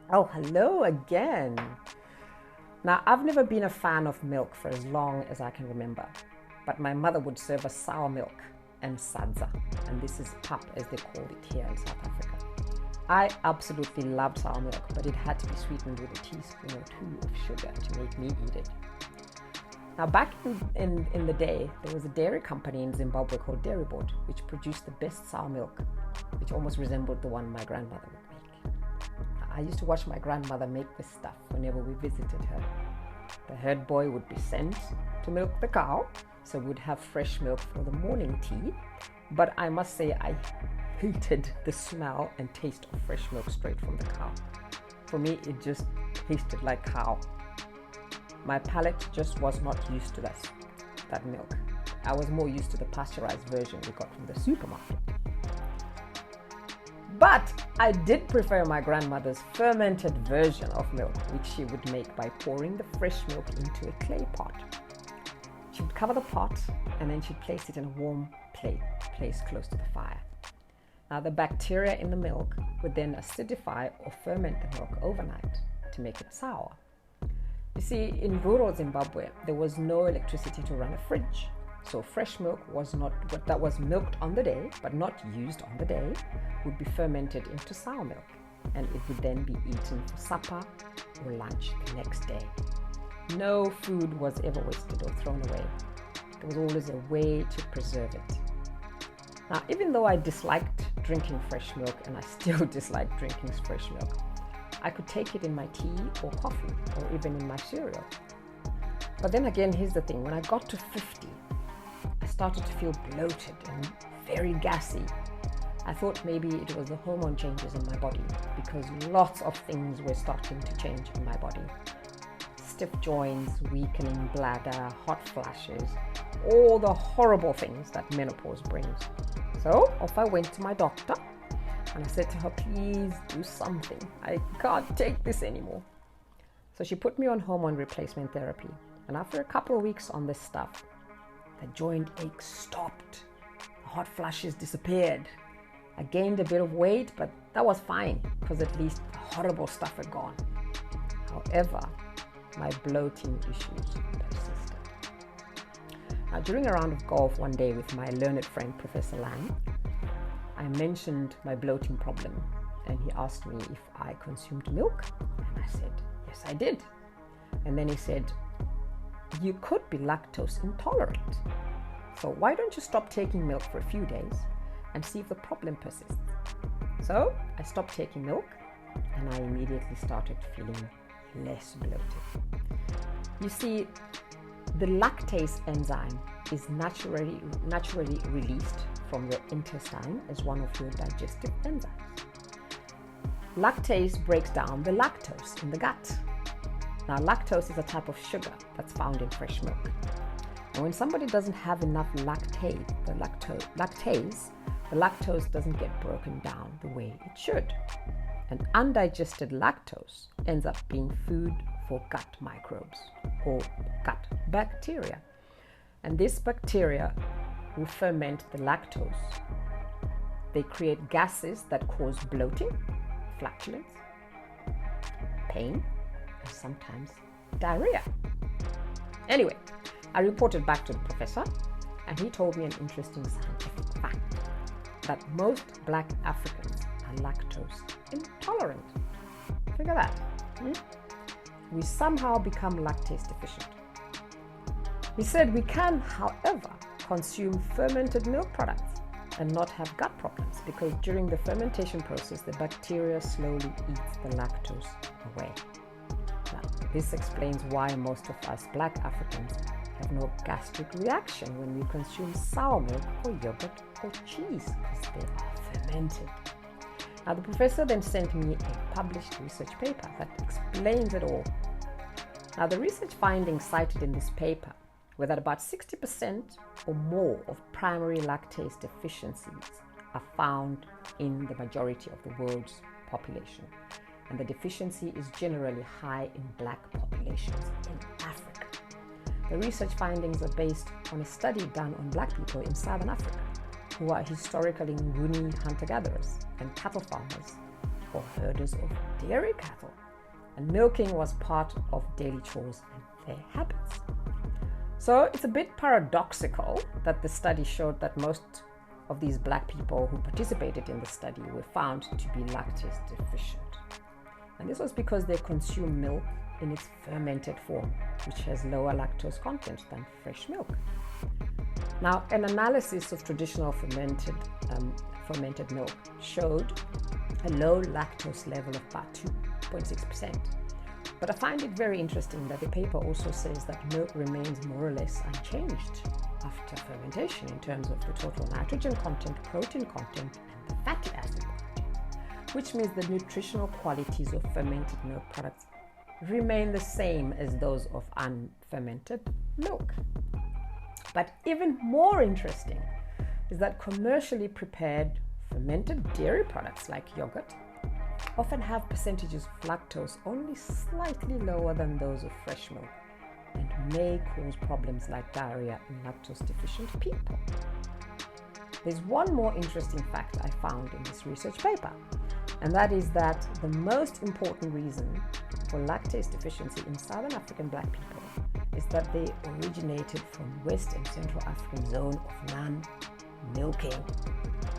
Oh, hello again. Now, I've never been a fan of milk for as long as I can remember, but my mother would serve us sour milk and sadza, and this is pap as they call it here in South Africa. I absolutely loved sour milk, but it had to be sweetened with a teaspoon or two of sugar to make me eat it. Now, back in the day, there was a dairy company in Zimbabwe called Dairy Board, which produced the best sour milk, which almost resembled the one my grandmother would make. I used to watch my grandmother make this stuff whenever we visited her. The herd boy would be sent to milk the cow, so we'd have fresh milk for the morning tea. But I must say, I hated the smell and taste of fresh milk straight from the cow. For me, it just tasted like cow. My palate just was not used to that milk. I was more used to the pasteurized version we got from the supermarket. But I did prefer my grandmother's fermented version of milk, which she would make by pouring the fresh milk into a clay pot. She would cover the pot and then she'd place it in a warm place close to the fire. Now, the bacteria in the milk would then acidify or ferment the milk overnight to make it sour. You see, in rural Zimbabwe, there was no electricity to run a fridge. So fresh milk that was milked on the day, but not used on the day, would be fermented into sour milk, and it would then be eaten for supper or lunch the next day. No food was ever wasted or thrown away. There was always a way to preserve it. Now, even though I disliked drinking fresh milk, and I still dislike drinking fresh milk, I could take it in my tea or coffee or even in my cereal. But then again, here's the thing. When I got to 50, I started to feel bloated and very gassy. I thought maybe it was the hormone changes in my body because lots of things were starting to change in my body. Stiff joints, weakening bladder, hot flashes, all the horrible things that menopause brings. So off I went to my doctor and I said to her, please do something. I can't take this anymore. So she put me on hormone replacement therapy. And after a couple of weeks on this stuff, the joint ache stopped. The hot flashes disappeared. I gained a bit of weight, but that was fine because at least the horrible stuff had gone. However, my bloating issues persisted. Now, during a round of golf one day with my learned friend, Professor Lang, I mentioned my bloating problem, and he asked me if I consumed milk, and I said, yes, I did. And then he said, you could be lactose intolerant. So why don't you stop taking milk for a few days and see if the problem persists? So I stopped taking milk, and I immediately started feeling less bloated. You see, the lactase enzyme is naturally released from your intestine as one of your digestive enzymes. Lactase breaks down the lactose in the gut. Now, lactose is a type of sugar that's found in fresh milk. And when somebody doesn't have enough lactase, the lactose doesn't get broken down the way it should. And undigested lactose ends up being food for gut microbes or gut bacteria. And this bacteria will ferment the lactose. They create gases that cause bloating, flatulence, pain, and sometimes diarrhea. Anyway, I reported back to the professor, and he told me an interesting scientific fact that most Black Africans are lactose intolerant. Figure that. We somehow become lactase deficient. He said we can, however, consume fermented milk products and not have gut problems because during the fermentation process, the bacteria slowly eats the lactose away. Now, this explains why most of us Black Africans have no gastric reaction when we consume sour milk or yogurt or cheese because they are fermented. Now, the professor then sent me a published research paper that explains it all. Now, the research findings cited in this paper were that about 60% or more of primary lactase deficiencies are found in the majority of the world's population. And the deficiency is generally high in Black populations in Africa. The research findings are based on a study done on Black people in Southern Africa who are historically Nguni hunter-gatherers and cattle farmers or herders of dairy cattle, and milking was part of daily chores and their habits. So it's a bit paradoxical that the study showed that most of these black people who participated in the study were found to be lactose deficient. And this was because they consume milk in its fermented form, which has lower lactose content than fresh milk. Now, an analysis of traditional fermented milk showed a low lactose level of about 2.6%. But I find it very interesting that the paper also says that milk remains more or less unchanged after fermentation in terms of the total nitrogen content, protein content, and the fatty acid content, which means the nutritional qualities of fermented milk products remain the same as those of unfermented milk. But even more interesting is that commercially prepared fermented dairy products like yogurt often have percentages of lactose only slightly lower than those of fresh milk and may cause problems like diarrhea in lactose deficient people. There's one more interesting fact I found in this research paper, and that is that the most important reason for lactase deficiency in Southern African black people is that they originated from West and Central African zone of non-milking.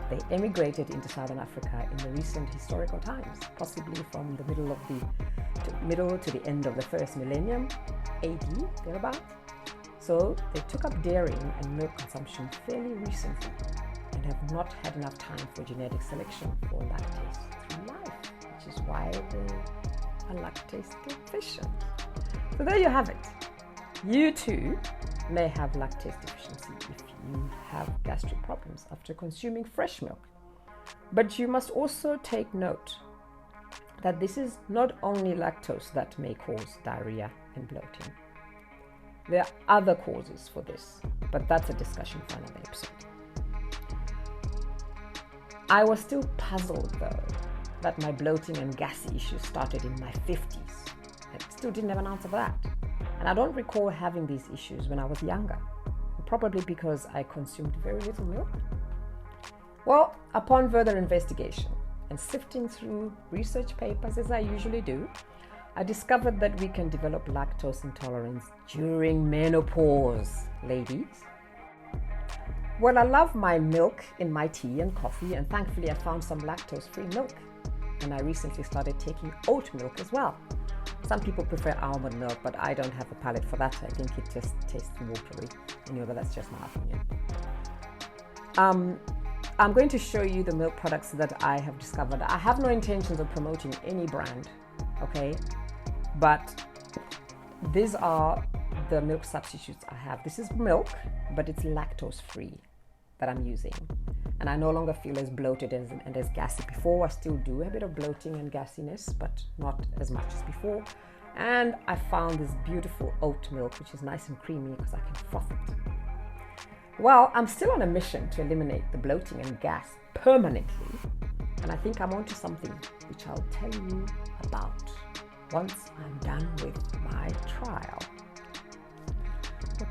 They emigrated into Southern Africa in the recent historical times, possibly from the middle to the end of the first millennium, AD, thereabouts. So they took up dairying and milk consumption fairly recently and have not had enough time for genetic selection for lactase through life, which is why they are lactase deficient. So there you have it. You too may have lactase deficiency if you have gastric problems after consuming fresh milk. But you must also take note that this is not only lactose that may cause diarrhea and bloating. There are other causes for this, but that's a discussion for another episode. I was still puzzled though that my bloating and gassy issues started in my 50s. I still didn't have an answer for that. And I don't recall having these issues when I was younger, probably because I consumed very little milk. Well, upon further investigation and sifting through research papers as I usually do, I discovered that we can develop lactose intolerance during menopause, ladies. Well, I love my milk in my tea and coffee, and thankfully I found some lactose-free milk. And I recently started taking oat milk as well. Some people prefer almond milk, but I don't have a palate for that. I think it just tastes watery. But that's just my opinion. I'm going to show you the milk products that I have discovered. I have no intentions of promoting any brand, okay? But these are the milk substitutes I have. This is milk, but it's lactose-free that I'm using. And I no longer feel as bloated and as gassy before. I still do a bit of bloating and gassiness, but not as much as before. And I found this beautiful oat milk, which is nice and creamy because I can froth it. Well, I'm still on a mission to eliminate the bloating and gas permanently. And I think I'm onto something which I'll tell you about once I'm done with my trial.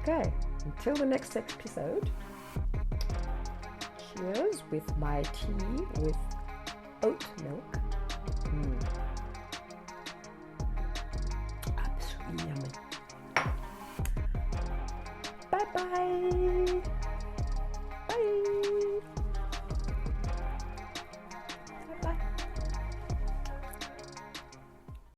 Okay, until the next episode, cheers with my tea with oat milk. Absolutely yummy. Bye-bye. Bye.